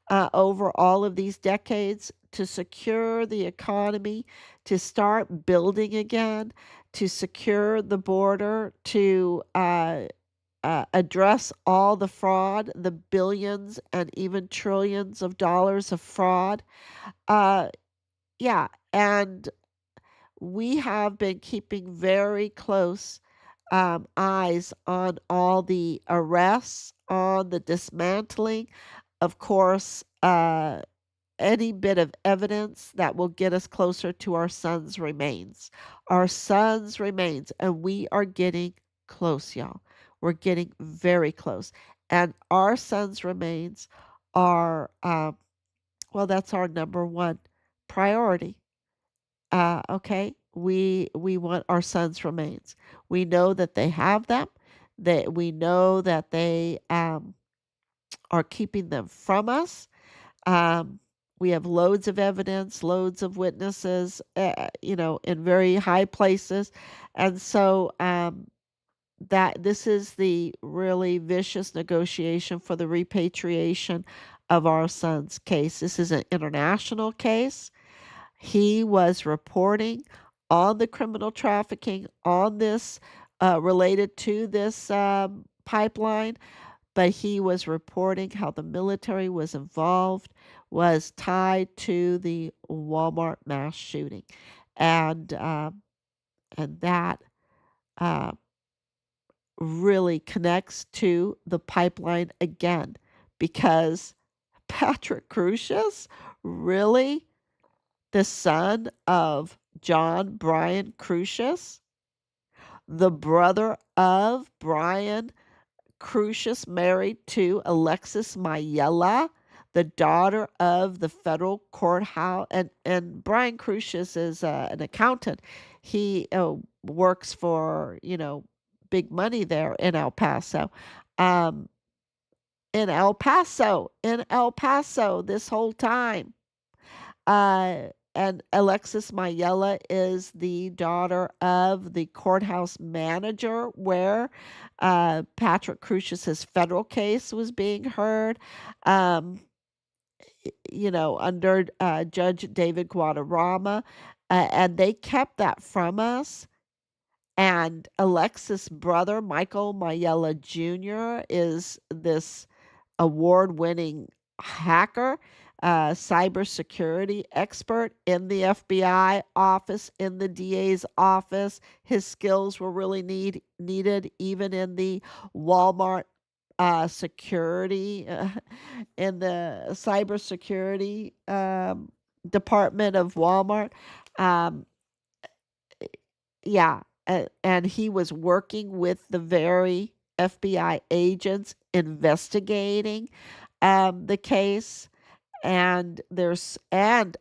over all of these decades, to secure the economy, to start building again, to secure the border, to address all the fraud, the billions and even trillions of dollars of fraud. Uh, yeah, and we have been keeping very close eyes on all the arrests, on the dismantling. Of course, any bit of evidence that will get us closer to our son's remains. Our son's remains, and we are getting close, y'all. We're getting very close. And our son's remains are, well, that's our number one priority. Okay, we want our son's remains. We know that they have them. That we know that they are keeping them from us. Um, we have loads of evidence, loads of witnesses, in very high places, and so that this is the really vicious negotiation for the repatriation of our son's case. This is an international case. He was reporting on the criminal trafficking on this related to this pipeline, but he was reporting how the military was involved, was tied to the Walmart mass shooting, and that uh, really connects to the pipeline again, because Patrick Crucius, really, the son of John Brian Crucius, the brother of Brian Crucius, married to Alexis Mayella, the daughter of the federal courthouse. And Brian Crucius is an accountant. He works for, big money there in El Paso. Um, in El Paso this whole time. Uh, and Alexis Mayella is the daughter of the courthouse manager where Patrick Crucius's federal case was being heard, um, under Judge David Guadarrama. And they kept that from us. And Alexis' brother, Michael Mayella Jr., is this award-winning hacker, cybersecurity expert in the FBI office, in the DA's office. His skills were really needed even in the Walmart security, in the cybersecurity department of Walmart. Um, yeah, and he was working with the very FBI agents investigating the case, and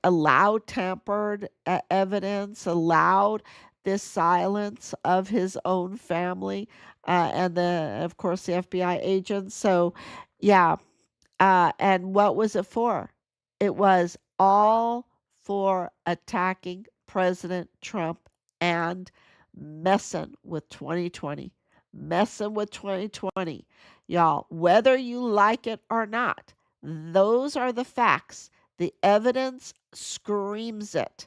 allowed tampered evidence, allowed this silence of his own family, and of course the FBI agents. So, yeah, and what was it for? It was all for attacking President Trump and messing with 2020. Messing with 2020. Y'all, whether you like it or not, those are the facts. The evidence screams it.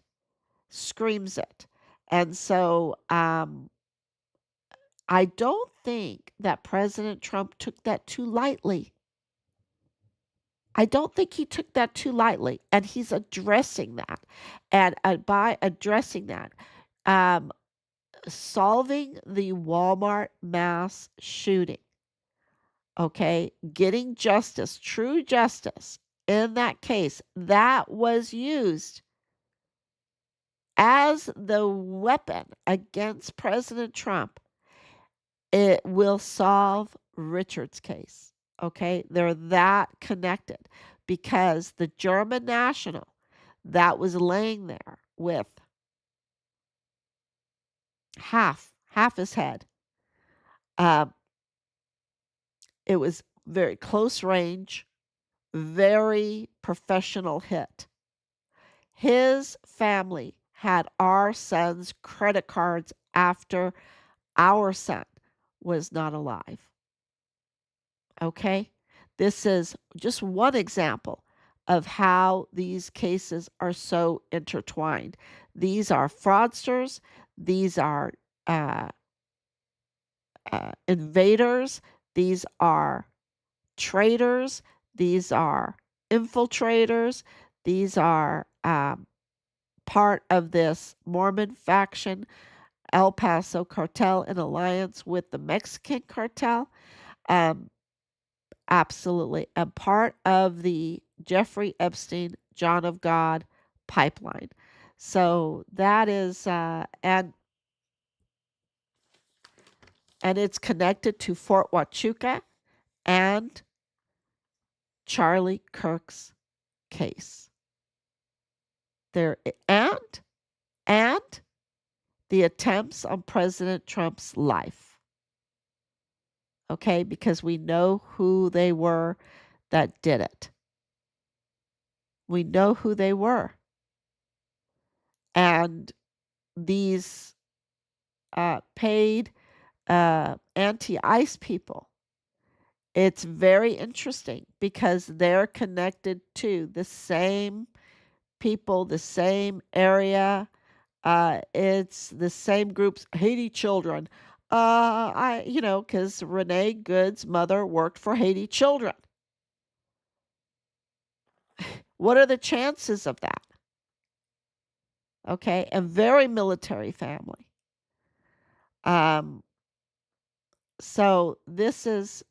Screams it. And so I don't think that President Trump took that too lightly. I don't think he took that too lightly, and he's addressing that. And by addressing that, um, solving the Walmart mass shooting, okay, getting justice, true justice in that case, that was used as the weapon against President Trump. It will solve Richard's case. Okay, they're that connected, because the German national that was laying there with half his head, um, it was very close range, very professional hit. His family had our son's credit cards after our son was not alive. Okay? This is just one example of how these cases are so intertwined. These are fraudsters, these are uh, invaders, these are traitors, these are infiltrators, these are part of this Mormon faction, El Paso cartel in alliance with the Mexican cartel. Um, Absolutely. And part of the Jeffrey Epstein, John of God pipeline. So that is, and it's connected to Fort Huachuca and Charlie Kirk's case. There and the attempts on President Trump's life. Okay, because we know who they were that did it. We know who they were. And these paid anti-ICE people, it's very interesting because they're connected to the same people, the same area. It's the same groups. Haiti children. Because Renee Good's mother worked for Haiti children. What are the chances of that? Okay, a very military family. So this is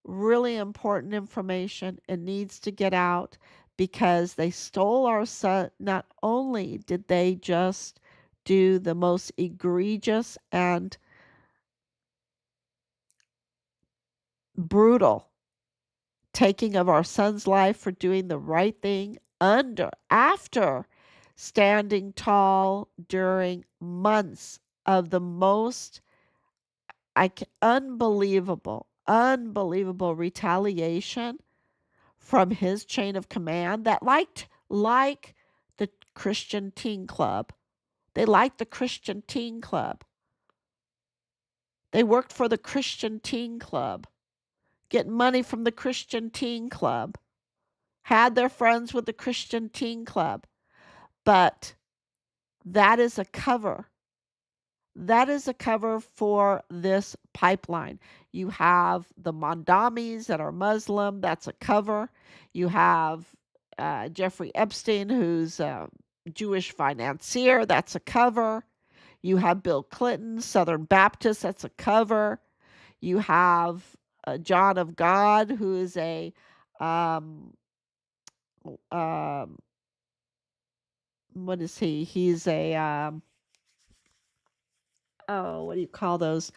really important information. It needs to get out because they stole our son. Not only did they just do the most egregious and brutal taking of our son's life for doing the right thing after standing tall during months of the most unbelievable retaliation from his chain of command that like the Christian Teen Club. They liked the Christian Teen Club. They worked for the Christian Teen Club, get money from the Christian Teen Club, had their friends with the Christian Teen Club. But that is a cover. That is a cover for this pipeline. You have the Mondamis that are Muslim. That's a cover. You have Jeffrey Epstein, who's a Jewish financier. That's a cover. You have Bill Clinton, Southern Baptist. That's a cover. You have John of God, who is a what is he? He's a what do you call those?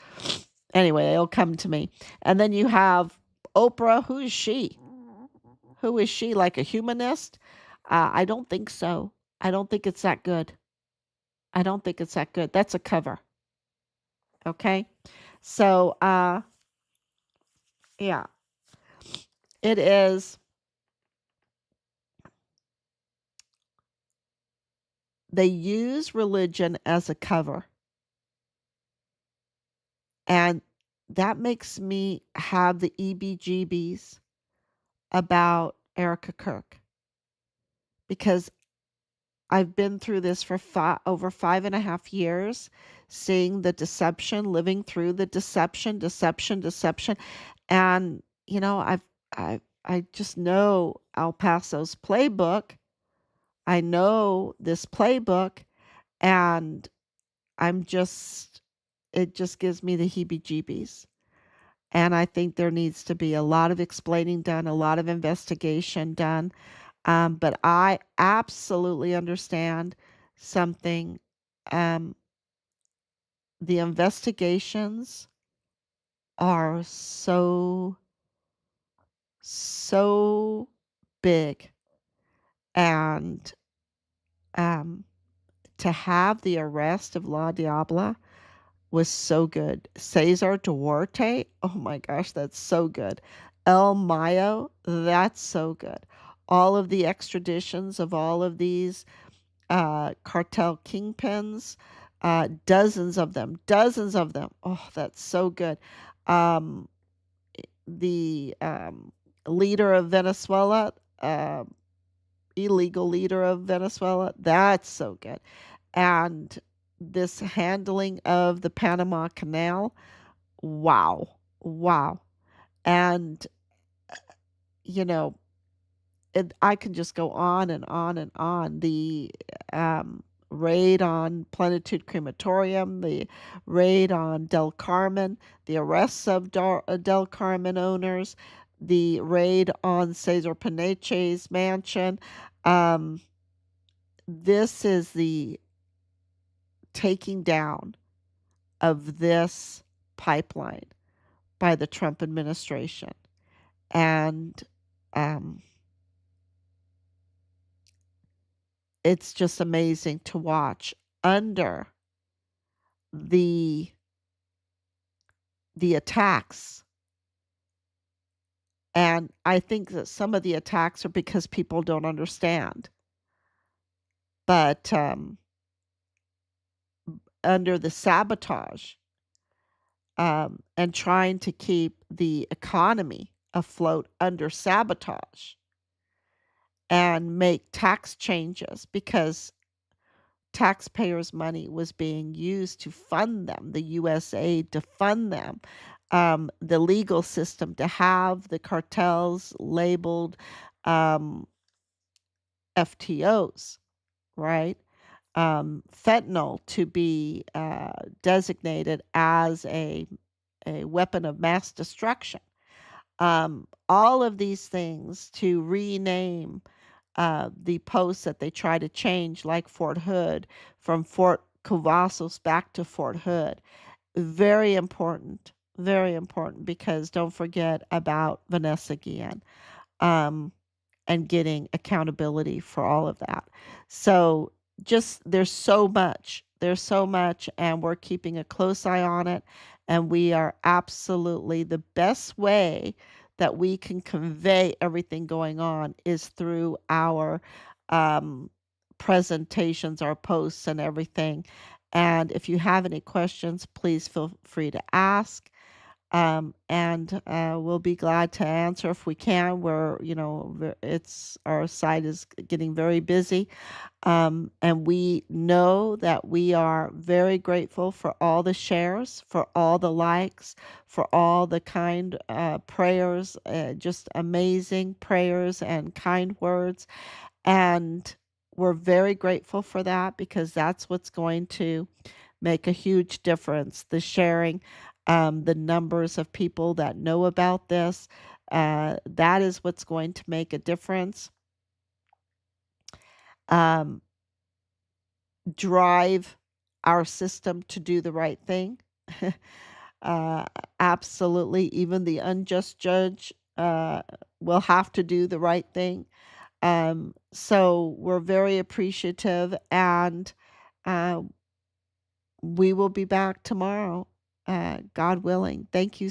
Anyway, it'll come to me. And then you have Oprah. Who is she? Who is she? Like a humanist? I don't think so. I don't think it's that good. I don't think it's that good. That's a cover. Okay? So, yeah. It is. They use religion as a cover. And that makes me have the EBGBs about Erika Kirk. Because I've been through this for over 5.5 years, seeing the deception, living through the deception. And, I just know El Paso's playbook. I know this playbook, and it just gives me the heebie-jeebies. And I think there needs to be a lot of explaining done, a lot of investigation done. But I absolutely understand something. The investigations are so big. And to have the arrest of La Diabla was so good. Cesar Duarte, oh my gosh, that's so good. El Mayo, that's so good. All of the extraditions of all of these cartel kingpins, Dozens of them, dozens of them. Oh, that's so good. Um, the leader of Venezuela, illegal leader of Venezuela, that's so good. And this handling of the Panama Canal, wow, wow. And, you know, I can just go on and on and on. The raid on Plenitude Crematorium, the raid on Del Carmen, the arrests of Del Carmen owners, the raid on Cesar Paneche's mansion. Um, this is the taking down of this pipeline by the Trump administration. And um, it's just amazing to watch under the attacks. And I think that some of the attacks are because people don't understand. But under the sabotage and trying to keep the economy afloat under sabotage and make tax changes because taxpayers' money was being used to fund them, the USAID to fund them, the legal system to have the cartels labeled FTOs, right? Fentanyl to be designated as a weapon of mass destruction. All of these things to rename the posts that they try to change, like Fort Hood, from Fort Cavazos back to Fort Hood. Very important, because don't forget about Vanessa Guillen. And getting accountability for all of that. So just there's so much, and we're keeping a close eye on it. And we are absolutely, the best way that we can convey everything going on is through our um, presentations, our posts, and everything. And if you have any questions, please feel free to ask. And we'll be glad to answer if we can. We're, it's our site is getting very busy. And we know that we are very grateful for all the shares, for all the likes, for all the kind prayers, just amazing prayers and kind words. And we're very grateful for that, because that's what's going to make a huge difference. The sharing, the numbers of people that know about this, that is what's going to make a difference. Um, drive our system to do the right thing. uh, Absolutely. Even the unjust judge will have to do the right thing. So we're very appreciative, and uh, we will be back tomorrow, God willing. Thank you